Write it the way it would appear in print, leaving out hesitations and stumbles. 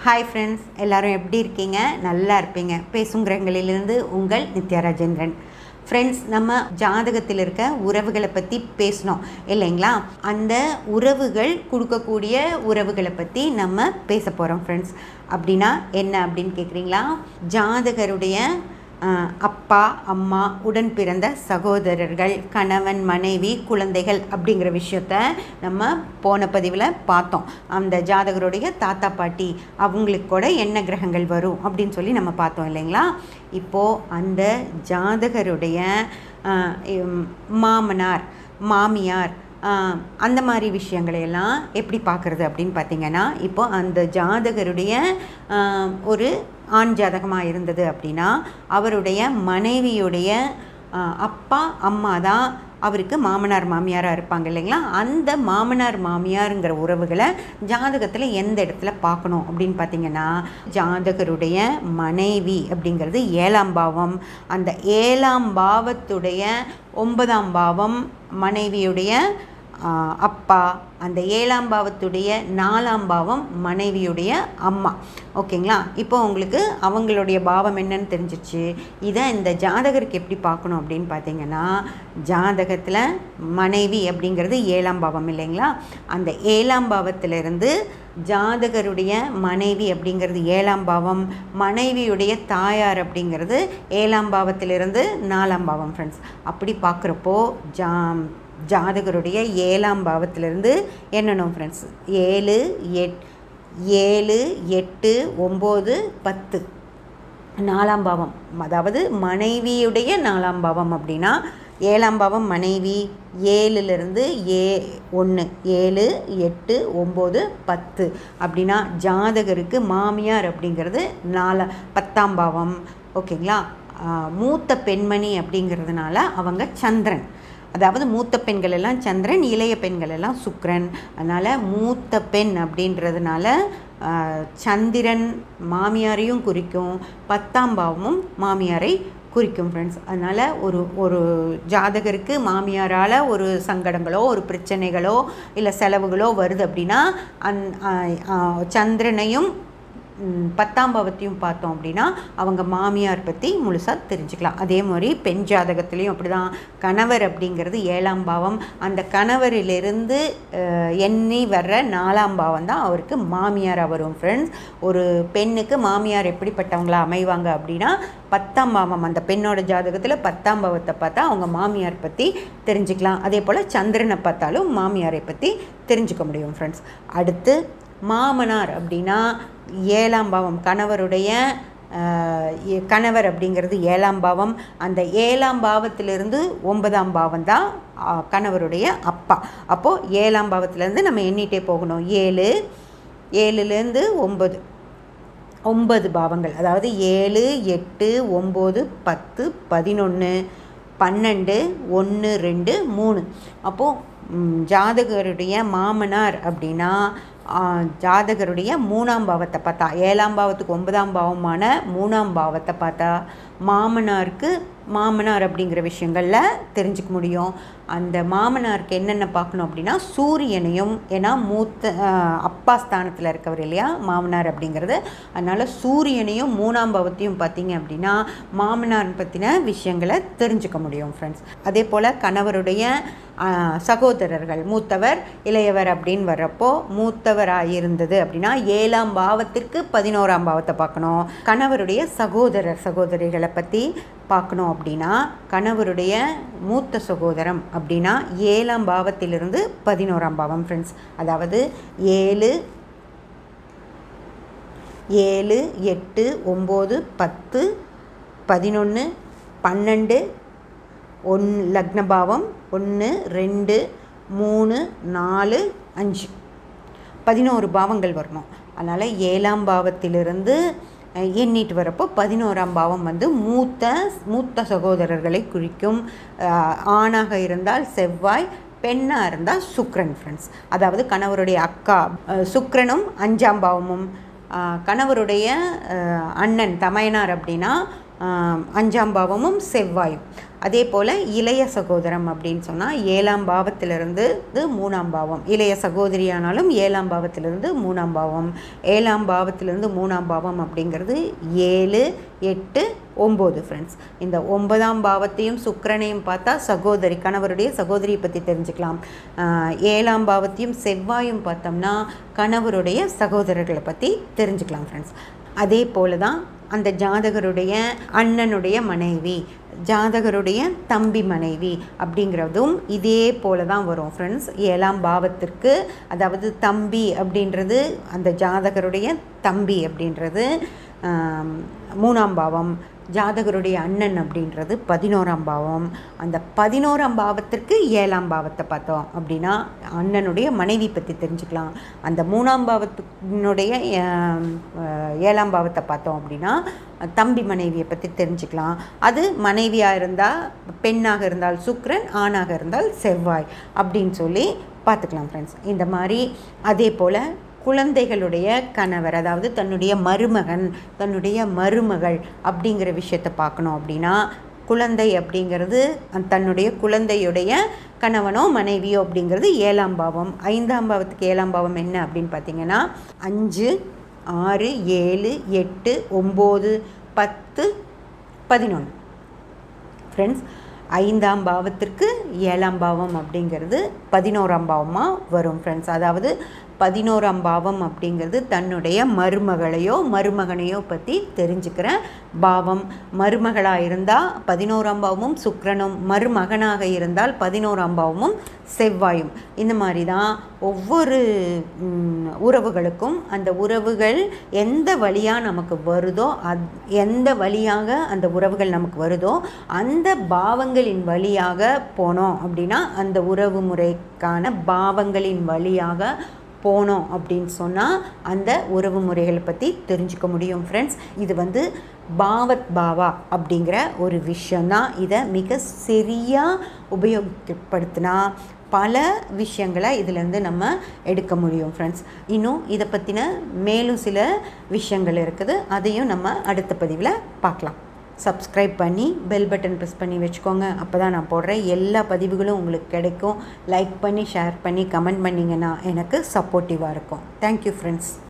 Hi friends, எல்லோரும் எப்படி இருக்கீங்க? நல்லா இருப்பீங்க. பேசும் கிரகங்களிலிருந்து உங்கள் நித்யா ராஜேந்திரன். ஃப்ரெண்ட்ஸ், நம்ம ஜாதகத்தில் இருக்க உறவுகளை பற்றி பேசணும் இல்லைங்களா? அந்த உறவுகள் கொடுக்கக்கூடிய உறவுகளை பற்றி நம்ம பேச போகிறோம் ஃப்ரெண்ட்ஸ். அப்படின்னா என்ன அப்படின்னு கேட்குறீங்களா? ஜாதகருடைய அப்பா, அம்மா, உடன் பிறந்த சகோதரர்கள், கணவன், மனைவி, குழந்தைகள் அப்படிங்கிற விஷயத்த நம்ம போன பதிவில் பார்த்தோம். அந்த ஜாதகருடைய தாத்தா, பாட்டி அவங்களுக்கு கூட என்ன கிரகங்கள் வரும் அப்படின்னு சொல்லி நம்ம பார்த்தோம் இல்லைங்களா? இப்போது அந்த ஜாதகருடைய மாமனார், மாமியார், அந்த மாதிரி விஷயங்களையெல்லாம் எப்படி பார்க்குறது அப்படின்னு பார்த்திங்கன்னா, இப்போது அந்த ஜாதகருடைய ஒரு ஆண் ஜாதகமாக இருந்தது அப்படின்னா அவருடைய மனைவியுடைய அப்பா, அம்மா தான் அவருக்கு மாமனார், மாமியாராக இருப்பாங்க இல்லைங்களா? அந்த மாமனார், மாமியாருங்கிற உறவுகளை ஜாதகத்தில் எந்த இடத்துல பார்க்கணும் அப்படின்னு பார்த்திங்கன்னா, ஜாதகருடைய மனைவி அப்படிங்கிறது 7ஆம் பாவம். அந்த 7ஆம் பாவத்துடைய 9ஆம் பாவம் மனைவியுடைய அப்பா, அந்த 7ஆம் பாவத்துடைய 4ஆம் பாவம் மனைவியுடைய அம்மா. ஓகேங்களா? இப்போ உங்களுக்கு அவங்களுடைய பாவம் என்னன்னு தெரிஞ்சிச்சு. இதை இந்த ஜாதகருக்கு எப்படி பார்க்கணும் அப்படின்னு பார்த்தீங்கன்னா, ஜாதகத்தில் மனைவி அப்படிங்கிறது 7ஆம் பாவம் இல்லைங்களா? அந்த 7ஆம் பாவத்திலிருந்து ஜாதகருடைய மனைவி அப்படிங்கிறது 7ஆம் பாவம், மனைவியுடைய தாயார் அப்படிங்கிறது 7ஆம் பாவத்திலிருந்து 4ஆம் பாவம் ஃப்ரெண்ட்ஸ். அப்படி பார்க்குறப்போ ஜாதகருடைய 7ஆம் பாவத்திலிருந்து என்னணும் ஃப்ரெண்ட்ஸ்? 7, 8, 9, 10 4ஆம் பாவம், அதாவது மனைவியுடைய 4ஆம் பாவம். அப்படின்னா 7ஆம் பாவம் மனைவி, 7லிருந்து 1, 7, 8, 9, 10 அப்படின்னா ஜாதகருக்கு மாமியார் அப்படிங்கிறது 10ஆம் பாவம். ஓகேங்களா? மூத்த பெண்மணி அப்படிங்கிறதுனால அவங்க சந்திரன், அதாவது மூத்த பெண்கள் எல்லாம் சந்திரன், இளைய பெண்கள் எல்லாம் சுக்கிரன். அதனால் மூத்த பெண் அப்படின்றதுனால சந்திரன் மாமியாரையும் குறிக்கும், 10ஆம் பாவமும் மாமியாரை குறிக்கும் ஃப்ரெண்ட்ஸ். அதனால் ஒரு ஜாதகருக்கு மாமியாரால் ஒரு சங்கடங்களோ, ஒரு பிரச்சனைகளோ, இல்லை செலவுகளோ வருது அப்படின்னா சந்திரனையும் 10ஆம் பாவத்தையும் பார்த்தோம் அப்படின்னா அவங்க மாமியார் பற்றி முழுசாக தெரிஞ்சுக்கலாம். அதே மாதிரி பெண் ஜாதகத்துலேயும் அப்படி தான். கணவர் அப்படிங்கிறது 7ஆம் பாவம். அந்த கணவரிலிருந்து எண்ணி வர்ற 4ஆம் பாவம் தான் அவருக்கு மாமியாராக வரும் ஃப்ரெண்ட்ஸ். ஒரு பெண்ணுக்கு மாமியார் எப்படிப்பட்டவங்களா அமைவாங்க அப்படின்னா 10ஆம் பாவம், அந்த பெண்ணோட ஜாதகத்தில் 10ஆம் பாவத்தை பார்த்தா அவங்க மாமியார் பற்றி தெரிஞ்சுக்கலாம். அதே போல் சந்திரனை பார்த்தாலும் மாமியாரை பற்றி தெரிஞ்சுக்க முடியும் ஃப்ரெண்ட்ஸ். அடுத்து மாமனார் அப்படின்னா 7ஆம் பாவம், கணவர் அப்படிங்கிறது 7ஆம் பாவம். அந்த 7ஆம் பாவத்திலிருந்து 9ஆம் பாவம் தான் கணவருடைய அப்பா. அப்போது 7ஆம் பாவத்திலேருந்து நம்ம எண்ணிட்டே போகணும். 7லேருந்து 9 பாவங்கள், அதாவது 7, 8, 9, 10, 11, 12, 1, 2, 3. அப்போது ஜாதகருடைய மாமனார் அப்படின்னா ஜாதகருடைய 3ஆம் பாவத்தை பார்த்தா, 7ஆம் பாவத்துக்கு 9ஆம் பாவமான 3ஆம் பாவத்தை பார்த்தா மாமனார் அப்படிங்கிற விஷயங்களில் தெரிஞ்சுக்க முடியும். அந்த மாமனாருக்கு என்னென்ன பார்க்கணும் அப்படின்னா சூரியனையும், ஏன்னா மூத்த அப்பா ஸ்தானத்தில் இருக்கவர் இல்லையா மாமனார் அப்படிங்கிறது. அதனால் சூரியனையும் 3ஆம் பாவத்தையும் பார்த்தீங்க அப்படின்னா மாமனார் பற்றின விஷயங்களை தெரிஞ்சுக்க முடியும் ஃப்ரெண்ட்ஸ். அதே போல் கணவருடைய சகோதரர்கள், மூத்தவர், இளையவர் அப்படின்னு வர்றப்போ மூத்தவராக இருந்தது அப்படின்னா 7ஆம் பாவத்திற்கு 11ஆம் பாவத்தை பார்க்கணும். கணவருடைய சகோதரிகளை பற்றி பார்க்கணும் அப்படின்னா கணவருடைய மூத்த சகோதரம் அப்படின்னா 7ஆம் பாவத்திலிருந்து 11ஆம் பாவம் ஃப்ரெண்ட்ஸ். அதாவது 7, 8, 9, 10, 11, 12, லக்னபாவம் 1, 2, 3, 4, 5, 11 பாவங்கள் வரணும். அதனால் 7ஆம் பாவத்திலிருந்து எண்ணிட்டு வரப்போ 11ஆம் பாவம் வந்து மூத்த சகோதரர்களை குறிக்கும். ஆணாக இருந்தால் செவ்வாய், பெண்ணாக இருந்தால் சுக்கிரன் ஃப்ரெண்ட்ஸ். அதாவது கணவருடைய அக்கா சுக்கிரனும் 5ஆம் பாவமும், கணவருடைய அண்ணன் தமையனார் அப்படின்னா 5ஆம் பாவமும் செவ்வாயும். அதே போல் இளைய சகோதரம் அப்படின்னு சொன்னால் 7ஆம் பாவத்திலிருந்து 3ஆம் பாவம். இளைய சகோதரியானாலும் 7ஆம் பாவத்திலிருந்து 3ஆம் பாவம். 7ஆம் பாவத்திலிருந்து 3ஆம் பாவம் அப்படிங்கிறது 7, 8, 9 ஃப்ரெண்ட்ஸ். இந்த 9ஆம் பாவத்தையும் சுக்கிரனையும் பார்த்தா சகோதரி, கணவருடைய சகோதரியை பற்றி தெரிஞ்சுக்கலாம். 7ஆம் பாவத்தையும் செவ்வாயும் பார்த்தோம்னா கணவருடைய சகோதரர்களை பற்றி தெரிஞ்சுக்கலாம் ஃப்ரெண்ட்ஸ். அதே போல தான் அந்த ஜாதகருடைய அண்ணனுடைய மனைவி, ஜாதகருடைய தம்பி மனைவி அப்படிங்கிறதும் இதே போல தான் வரும் ஃப்ரெண்ட்ஸ். 7ஆம் பாவத்திற்கு, அதாவது தம்பி அப்படின்றது அந்த ஜாதகருடைய தம்பி அப்படின்றது 3ஆம் பாவம், ஜாதகருடைய அண்ணன் அப்படின்றது 11ஆம் பாவம். அந்த 11ஆம் பாவத்திற்கு 7ஆம் பாவத்தை பார்த்தோம் அப்படின்னா அண்ணனுடைய மனைவி பற்றி தெரிஞ்சுக்கலாம். அந்த 3ஆம் பாவத்தினுடைய 7ஆம் பாவத்தை பார்த்தோம் அப்படின்னா தம்பி மனைவியை பற்றி தெரிஞ்சுக்கலாம். அது மனைவியாக இருந்தால், பெண்ணாக இருந்தால் சுக்கிரன், ஆணாக இருந்தால் செவ்வாய் அப்படின்னு சொல்லி பார்த்துக்கலாம் ஃப்ரெண்ட்ஸ். இந்த மாதிரி அதே போல் குழந்தைகளுடைய கணவர், அதாவது தன்னுடைய மருமகன், தன்னுடைய மருமகள் அப்படிங்கிற விஷயத்தை பார்க்கணும் அப்படின்னா குழந்தை அப்படிங்கிறது தன்னுடைய குழந்தையுடைய கணவனோ மனைவியோ அப்படிங்கிறது 7ஆம் பாவம். 5ஆம் பாவத்துக்கு 7ஆம் பாவம் என்ன அப்படின்னு பார்த்தீங்கன்னா 5, 6, 7, 8, 9, 10, 11 ஃப்ரெண்ட்ஸ். 5ஆம் பாவத்திற்கு 7ஆம் பாவம் அப்படிங்கிறது 11ஆம் பாவமாக வரும் ஃப்ரெண்ட்ஸ். அதாவது 11ஆம் பாவம் அப்படிங்கிறது தன்னுடைய மருமகளையோ மருமகனையோ பற்றி தெரிஞ்சுக்கிற பாவம். மருமகளாக இருந்தால் 11ஆம் பாவமும் சுக்கிரனும், மருமகனாக இருந்தால் 11ஆம் பாவமும் செவ்வாயும். இந்த மாதிரி தான் ஒவ்வொரு உறவுகளுக்கும் அந்த உறவுகள் எந்த வழியாக நமக்கு வருதோ, எந்த வழியாக அந்த உறவுகள் நமக்கு வருதோ அந்த பாவங்களின் வழியாக போனோம் அப்படின்னா, அந்த உறவு முறைக்கான பாவங்களின் வழியாக போனோம் அப்படின்னு சொன்னால் அந்த உறவு முறைகளை பற்றி தெரிஞ்சுக்க முடியும் ஃப்ரெண்ட்ஸ். இது பாவத் பாவா அப்படிங்கிற ஒரு விஷயந்தான். இதை மிக சரியாக உபயோகப்படுத்தினா பல விஷயங்களை இதிலேருந்து நம்ம எடுக்க முடியும் ஃப்ரெண்ட்ஸ். இன்னும் இதை பற்றின மேலும் சில விஷயங்கள் இருக்குது, அதையும் நம்ம அடுத்த பதிவில் பார்க்கலாம். சப்ஸ்கிரைப் பண்ணி பெல் பட்டன் ப்ரெஸ் பண்ணி வச்சுக்கோங்க. அப்போ தான் நான் போடுற எல்லா பதிவுகளும் உங்களுக்கு கிடைக்கும். லைக் பண்ணி, ஷேர் பண்ணி, கமெண்ட் பண்ணிங்கன்னா எனக்கு சப்போர்ட்டிவாக இருக்கும். Thank you friends.